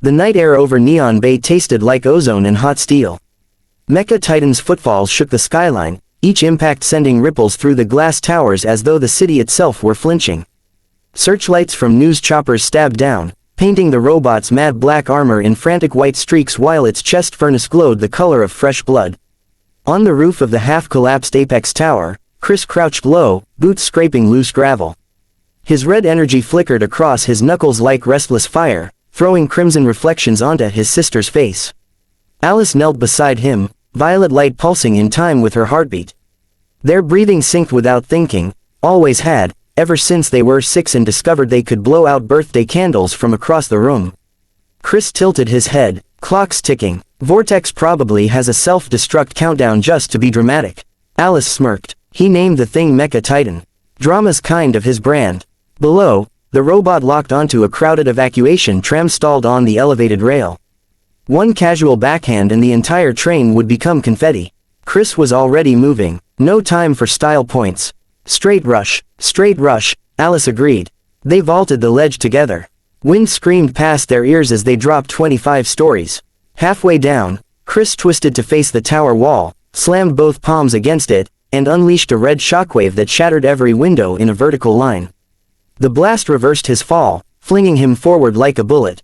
The night air over Neon Bay tasted like ozone and hot steel. Mecha Titan's footfalls shook the skyline, each impact sending ripples through the glass towers as though the city itself were flinching. Searchlights from news choppers stabbed down, painting the robot's mad black armor in frantic white streaks while its chest furnace glowed the color of fresh blood. On the roof of the half-collapsed Apex Tower, Chris crouched low, boots scraping loose gravel. His red energy flickered across his knuckles like restless fire, throwing crimson reflections onto his sister's face. Alice knelt beside him, violet light pulsing in time with her heartbeat. Their breathing synced without thinking, always had, ever since they were 6 and discovered they could blow out birthday candles from across the room. Chris tilted his head, clocks ticking. Vortex probably has a self-destruct countdown just to be dramatic. Alice smirked. He named the thing Mecha Titan. Drama's kind of his brand. Below, the robot locked onto a crowded evacuation tram stalled on the elevated rail. One casual backhand and the entire train would become confetti. Chris was already moving. No time for style points. Straight rush, Alice agreed. They vaulted the ledge together. Wind screamed past their ears as they dropped 25 stories. Halfway down, Chris twisted to face the tower wall, slammed both palms against it, and unleashed a red shockwave that shattered every window in a vertical line. The blast reversed his fall, flinging him forward like a bullet.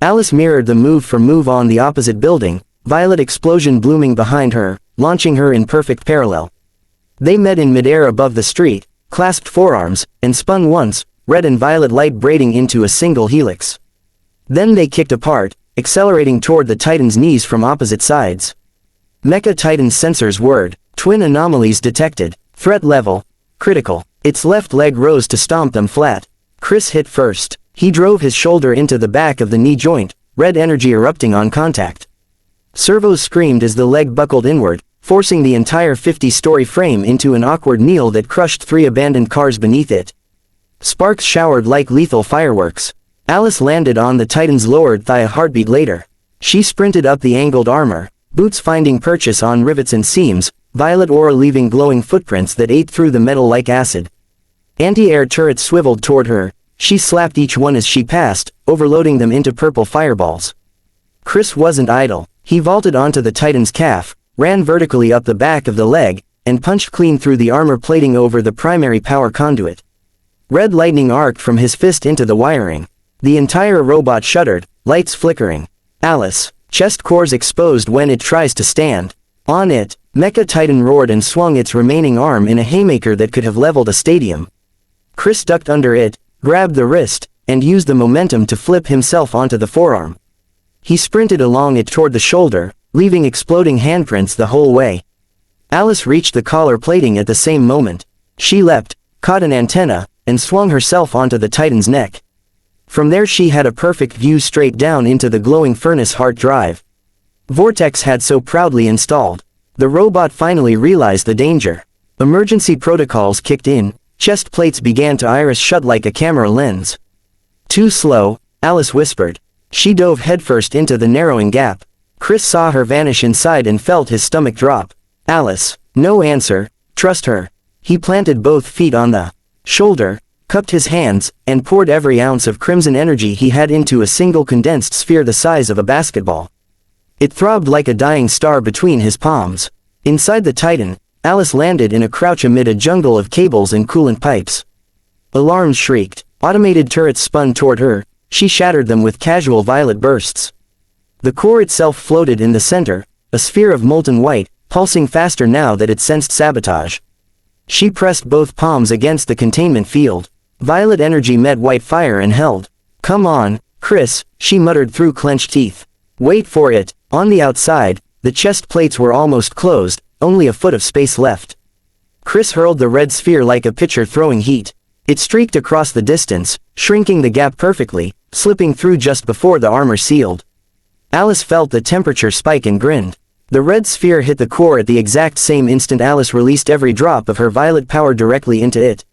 Alice mirrored the move for move on the opposite building, violet explosion blooming behind her, launching her in perfect parallel. They met in midair above the street, clasped forearms, and spun once, red and violet light braiding into a single helix. Then they kicked apart, accelerating toward the Titan's knees from opposite sides. Mecha Titan's sensors whirred, twin anomalies detected, threat level, critical. Its left leg rose to stomp them flat. Chris hit first. He drove his shoulder into the back of the knee joint, red energy erupting on contact. Servos screamed as the leg buckled inward, forcing the entire 50-story frame into an awkward kneel that crushed 3 abandoned cars beneath it. Sparks showered like lethal fireworks. Alice landed on the Titan's lowered thigh a heartbeat later. She sprinted up the angled armor, boots finding purchase on rivets and seams, violet aura leaving glowing footprints that ate through the metal like acid. Anti-air turrets swiveled toward her. She slapped each one as she passed, overloading them into purple fireballs. Chris wasn't idle. He vaulted onto the Titan's calf, ran vertically up the back of the leg, and punched clean through the armor plating over the primary power conduit. Red lightning arced from his fist into the wiring. The entire robot shuddered, lights flickering. Alice, chest cores exposed when it tries to stand. On it, Mecha Titan roared and swung its remaining arm in a haymaker that could have leveled a stadium. Chris ducked under it, grabbed the wrist, and used the momentum to flip himself onto the forearm. He sprinted along it toward the shoulder, leaving exploding handprints the whole way. Alice reached the collar plating at the same moment. She leapt, caught an antenna, and swung herself onto the Titan's neck. From there she had a perfect view straight down into the glowing furnace heart drive. Vortex had so proudly installed. The robot finally realized the danger. Emergency protocols kicked in, chest plates began to iris shut like a camera lens. Too slow, Alice whispered. She dove headfirst into the narrowing gap. Chris saw her vanish inside and felt his stomach drop. Alice, no answer, trust her. He planted both feet on the shoulder, cupped his hands, and poured every ounce of crimson energy he had into a single condensed sphere the size of a basketball. It throbbed like a dying star between his palms. Inside the Titan, Alice landed in a crouch amid a jungle of cables and coolant pipes. Alarms shrieked. Automated turrets spun toward her. She shattered them with casual violet bursts. The core itself floated in the center, a sphere of molten white, pulsing faster now that it sensed sabotage. She pressed both palms against the containment field. Violet energy met white fire and held. Come on, Chris, she muttered through clenched teeth. Wait for it. On the outside, the chest plates were almost closed, only a foot of space left. Chris hurled the red sphere like a pitcher throwing heat. It streaked across the distance, shrinking the gap perfectly, slipping through just before the armor sealed. Alice felt the temperature spike and grinned. The red sphere hit the core at the exact same instant Alice released every drop of her violet power directly into it.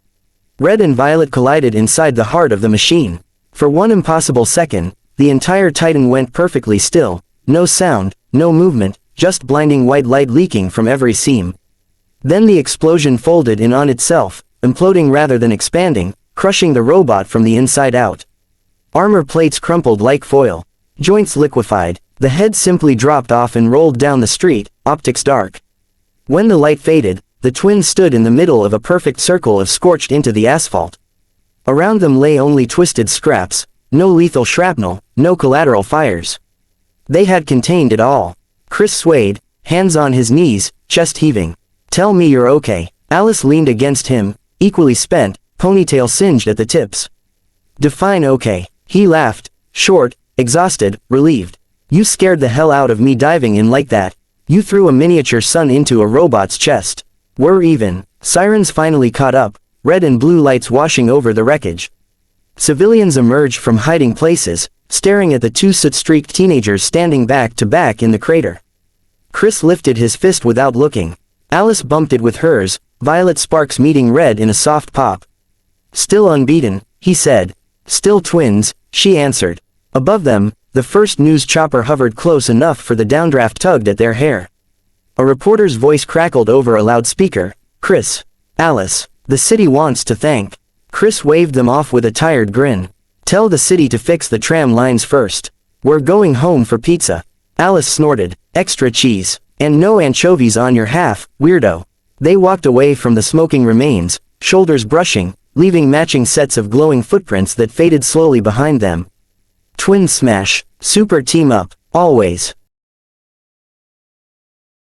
Red and violet collided inside the heart of the machine. For one impossible second, the entire Titan went perfectly still, no sound, no movement, just blinding white light leaking from every seam. Then the explosion folded in on itself, imploding rather than expanding, crushing the robot from the inside out. Armor plates crumpled like foil. Joints liquefied, the head simply dropped off and rolled down the street, optics dark. When the light faded, the twins stood in the middle of a perfect circle of scorched into the asphalt. Around them lay only twisted scraps, no lethal shrapnel, no collateral fires. They had contained it all. Chris swayed, hands on his knees, chest heaving. "Tell me you're okay." Alice leaned against him, equally spent, ponytail singed at the tips. "Define okay." He laughed, short, exhausted, relieved. "You scared the hell out of me diving in like that. You threw a miniature sun into a robot's chest. We're even." Sirens finally caught up, red and blue lights washing over the wreckage. Civilians emerged from hiding places, staring at the two soot-streaked teenagers standing back to back in the crater. Chris lifted his fist without looking. Alice bumped it with hers, violet sparks meeting red in a soft pop. "Still unbeaten," he said. "Still twins," she answered. Above them, the first news chopper hovered close enough for the downdraft tugged at their hair. A reporter's voice crackled over a loudspeaker. "Chris. Alice. The city wants to thank." Chris waved them off with a tired grin. "Tell the city to fix the tram lines first. We're going home for pizza." Alice snorted. "Extra cheese. And no anchovies on your half, weirdo." They walked away from the smoking remains, shoulders brushing, leaving matching sets of glowing footprints that faded slowly behind them. Twin smash. Super team up. Always.